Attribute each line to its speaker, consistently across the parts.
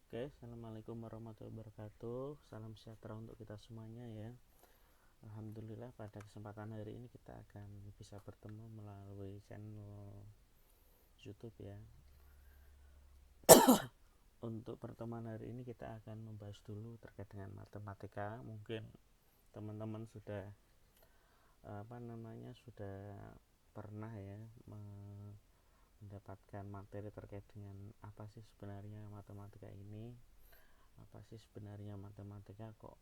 Speaker 1: Oke, assalamualaikum warahmatullahi wabarakatuh. Salam sejahtera untuk kita semuanya ya. Alhamdulillah pada kesempatan hari ini kita akan bisa bertemu melalui channel YouTube ya. Untuk pertemuan hari ini kita akan membahas dulu terkait dengan matematika. Mungkin teman-teman sudah sudah pernah ya mendapatkan materi terkait dengan apa sih sebenarnya matematika ini, apa sih sebenarnya matematika, kok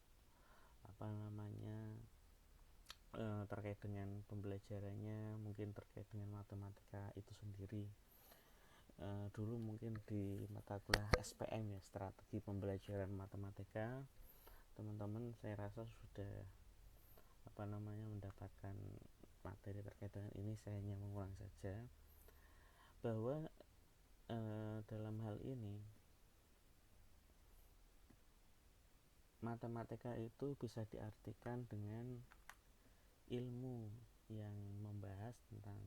Speaker 1: terkait dengan pembelajarannya, mungkin terkait dengan matematika itu sendiri. Dulu mungkin di mata kuliah SPM ya, strategi pembelajaran matematika, teman-teman saya rasa sudah mendapatkan materi terkait dengan ini. Saya hanya mengulang saja bahwa dalam hal ini matematika itu bisa diartikan dengan ilmu yang membahas tentang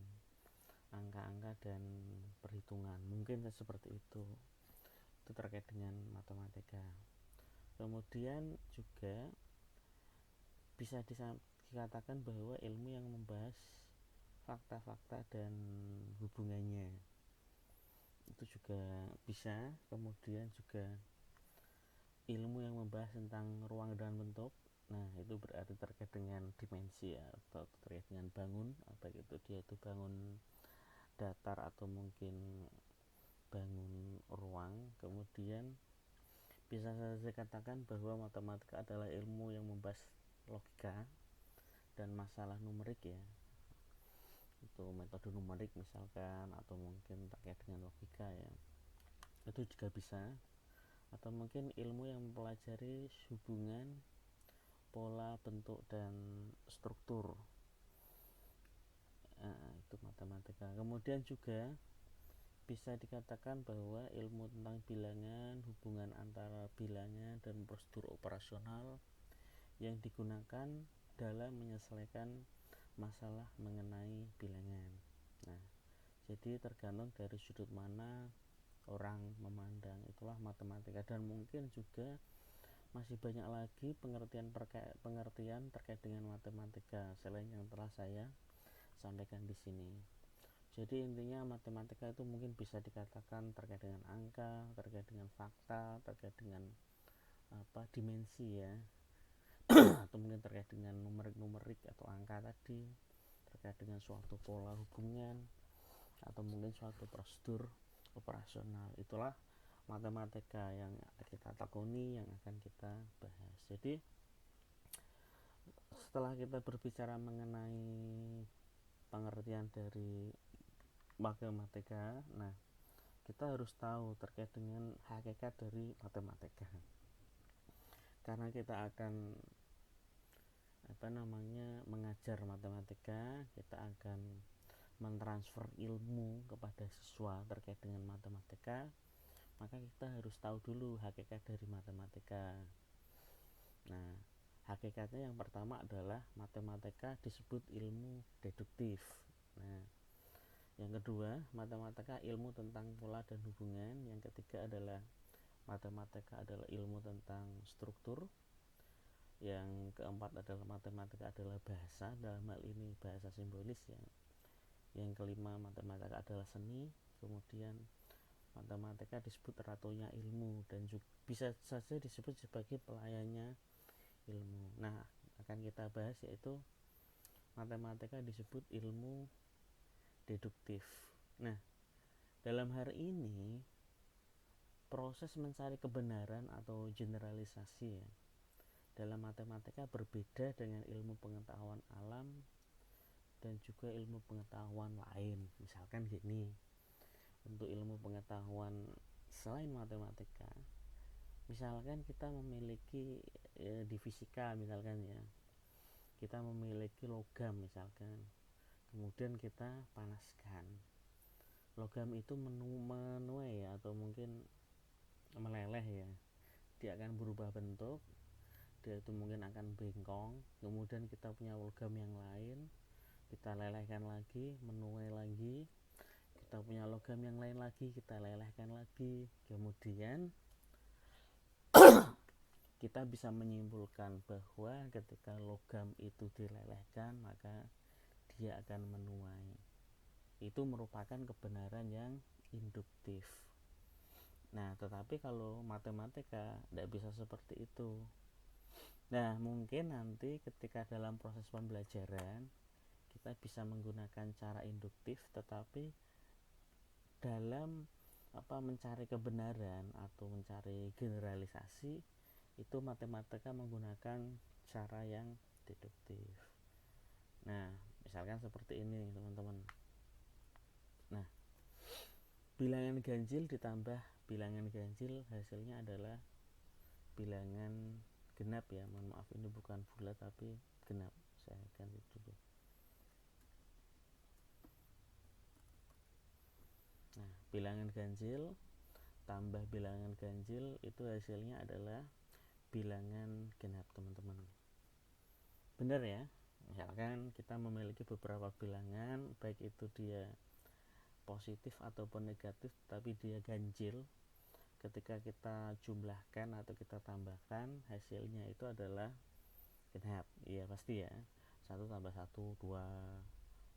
Speaker 1: angka-angka dan perhitungan, mungkin seperti itu terkait dengan matematika. Kemudian juga bisa dikatakan bahwa ilmu yang membahas fakta-fakta dan hubungannya itu juga bisa. Kemudian juga ilmu yang membahas tentang ruang dan bentuk, nah itu berarti terkait dengan dimensi ya, atau terkait dengan bangun, apa gitu, dia itu bangun datar atau mungkin bangun ruang. Kemudian bisa saya katakan bahwa matematika adalah ilmu yang membahas logika dan masalah numerik ya, itu metode numerik misalkan, atau mungkin terkait dengan logika ya, itu juga bisa. Atau mungkin ilmu yang mempelajari hubungan pola, bentuk, dan struktur, itu matematika. Kemudian juga bisa dikatakan bahwa ilmu tentang bilangan, hubungan antara bilangan dan prosedur operasional yang digunakan dalam menyelesaikan masalah mengenai bilangan. Nah, jadi tergantung dari sudut mana orang memandang, itulah matematika. Dan mungkin juga masih banyak lagi pengertian terkait dengan matematika selain yang telah saya sampaikan di sini. Jadi intinya matematika itu mungkin bisa dikatakan terkait dengan angka, terkait dengan fakta, terkait dengan dimensi ya, atau mungkin terkait dengan numerik atau angka tadi, terkait dengan suatu pola hubungan, atau mungkin suatu prosedur operasional. Itulah matematika yang kita tekuni, yang akan kita bahas. Jadi setelah kita berbicara mengenai pengertian dari matematika, nah kita harus tahu terkait dengan hakikat dari matematika, karena kita akan mengajar matematika, kita akan mentransfer ilmu kepada siswa terkait dengan matematika, maka kita harus tahu dulu hakikat dari matematika. Nah, hakikatnya yang pertama adalah matematika disebut ilmu deduktif. Nah, yang kedua, matematika ilmu tentang pola dan hubungan. Yang ketiga adalah matematika adalah ilmu tentang struktur. Yang keempat adalah matematika adalah bahasa, dalam hal ini bahasa simbolis ya. Yang kelima, matematika adalah seni. Kemudian matematika disebut ratunya ilmu, dan juga bisa saja disebut sebagai pelayannya ilmu. Nah, akan kita bahas yaitu matematika disebut ilmu deduktif. Nah, dalam hari ini proses mencari kebenaran atau generalisasi ya, dalam matematika berbeda dengan ilmu pengetahuan alam dan juga ilmu pengetahuan lain. Misalkan gini, untuk ilmu pengetahuan selain matematika, misalkan kita memiliki di fisika misalkan ya, kita memiliki logam misalkan, kemudian kita panaskan, logam itu menuai ya, atau mungkin meleleh ya, dia akan berubah bentuk, dia itu mungkin akan bengkong. Kemudian kita punya logam yang lain, kita lelehkan lagi, menuai lagi, kita punya logam yang lain lagi, kita lelehkan lagi. Kemudian kita bisa menyimpulkan bahwa ketika logam itu dilelehkan maka dia akan menuai. Itu merupakan kebenaran yang induktif. Nah, tetapi kalau matematika tidak bisa seperti itu. Nah, mungkin nanti ketika dalam proses pembelajaran kita bisa menggunakan cara induktif, tetapi dalam mencari kebenaran atau mencari generalisasi itu matematika menggunakan cara yang deduktif. Nah, misalkan seperti ini teman-teman. Nah, bilangan ganjil ditambah bilangan ganjil hasilnya adalah bilangan genap ya. Mohon maaf, ini bukan bulat tapi genap. Saya ganti dulu. Nah, bilangan ganjil tambah bilangan ganjil itu hasilnya adalah bilangan genap teman-teman. Benar ya? Misalkan kita memiliki beberapa bilangan, baik itu dia positif ataupun negatif, tapi dia ganjil. Ketika kita jumlahkan atau kita tambahkan, hasilnya itu adalah genap. Iya pasti ya. 1 tambah 1, 2,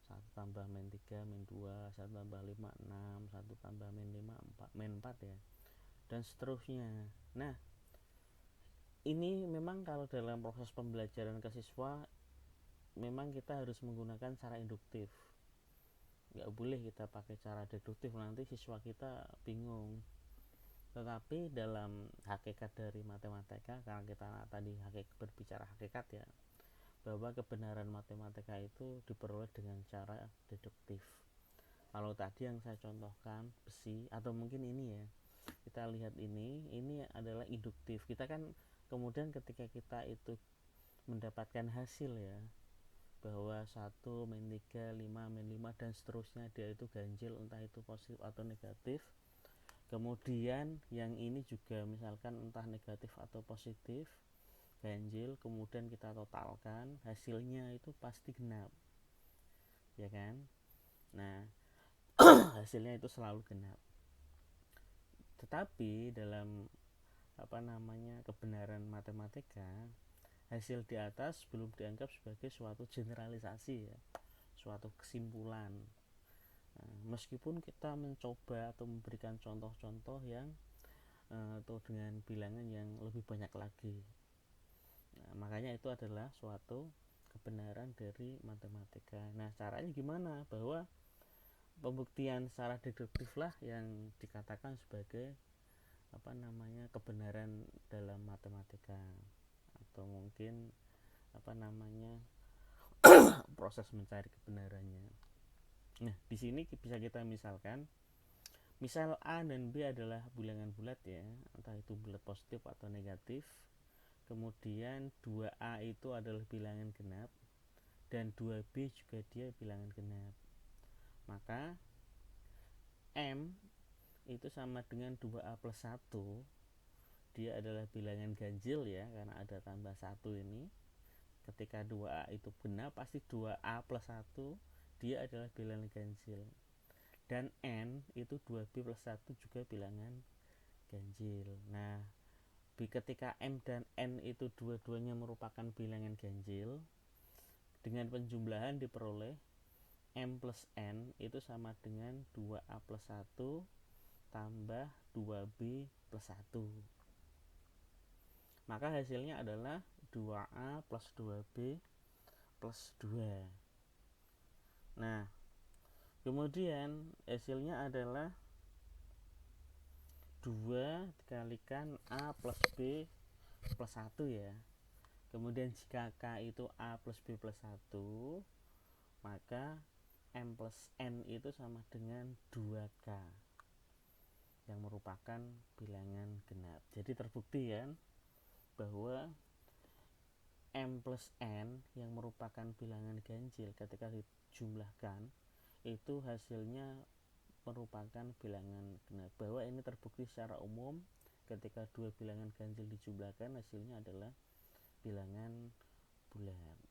Speaker 1: 1 tambah min 3, min 2, 1 tambah 5, 6, 1 tambah min 5, 4, min 4 ya. Dan seterusnya. Nah, ini memang kalau dalam proses pembelajaran ke siswa memang kita harus menggunakan cara induktif. Nggak boleh kita pakai cara deduktif, nanti siswa kita bingung. Tetapi dalam hakikat dari matematika, karena kita tadi berbicara hakikat ya, bahwa kebenaran matematika itu diperoleh dengan cara deduktif. Kalau tadi yang saya contohkan besi, atau mungkin ini ya, kita lihat ini adalah induktif. Kita kan kemudian ketika kita itu mendapatkan hasil ya, bahwa 1 min 3, 5 min 5 dan seterusnya, dia itu ganjil, entah itu positif atau negatif. Kemudian yang ini juga misalkan entah negatif atau positif, ganjil, kemudian kita totalkan, hasilnya itu pasti genap, ya kan? Nah, hasilnya itu selalu genap. Tetapi dalam kebenaran matematika, hasil di atas belum dianggap sebagai suatu generalisasi ya, suatu kesimpulan. Nah, meskipun kita mencoba atau memberikan contoh-contoh yang atau dengan bilangan yang lebih banyak lagi. Nah, makanya itu adalah suatu kebenaran dari matematika. Nah, caranya gimana? Bahwa pembuktian secara deduktif lah yang dikatakan sebagai kebenaran dalam matematika, atau mungkin proses mencari kebenarannya. Nah, di sini bisa kita misalkan, misal A dan B adalah bilangan bulat ya, entah itu bulat positif atau negatif. Kemudian 2A itu adalah bilangan genap dan 2B juga dia bilangan genap. Maka M itu sama dengan 2A plus 1. Dia adalah bilangan ganjil ya, karena ada tambah 1 ini. Ketika 2A itu genap, pasti 2A plus 1 dia adalah bilangan ganjil. Dan N itu 2B plus 1 juga bilangan ganjil. Nah, ketika M dan N itu dua-duanya merupakan bilangan ganjil, dengan penjumlahan diperoleh M plus N itu sama dengan 2A plus 1 tambah 2B plus 1. Maka hasilnya adalah 2A plus 2B plus 2. Nah, kemudian hasilnya adalah 2 dikalikan A plus B plus 1 ya. Kemudian jika K itu A plus B plus 1, maka M plus N itu sama dengan 2K yang merupakan bilangan genap. Jadi terbukti kan bahwa M plus N yang merupakan bilangan ganjil ketika dijumlahkan itu hasilnya merupakan bilangan genap. Bahwa ini terbukti secara umum ketika dua bilangan ganjil dijumlahkan hasilnya adalah bilangan bulat.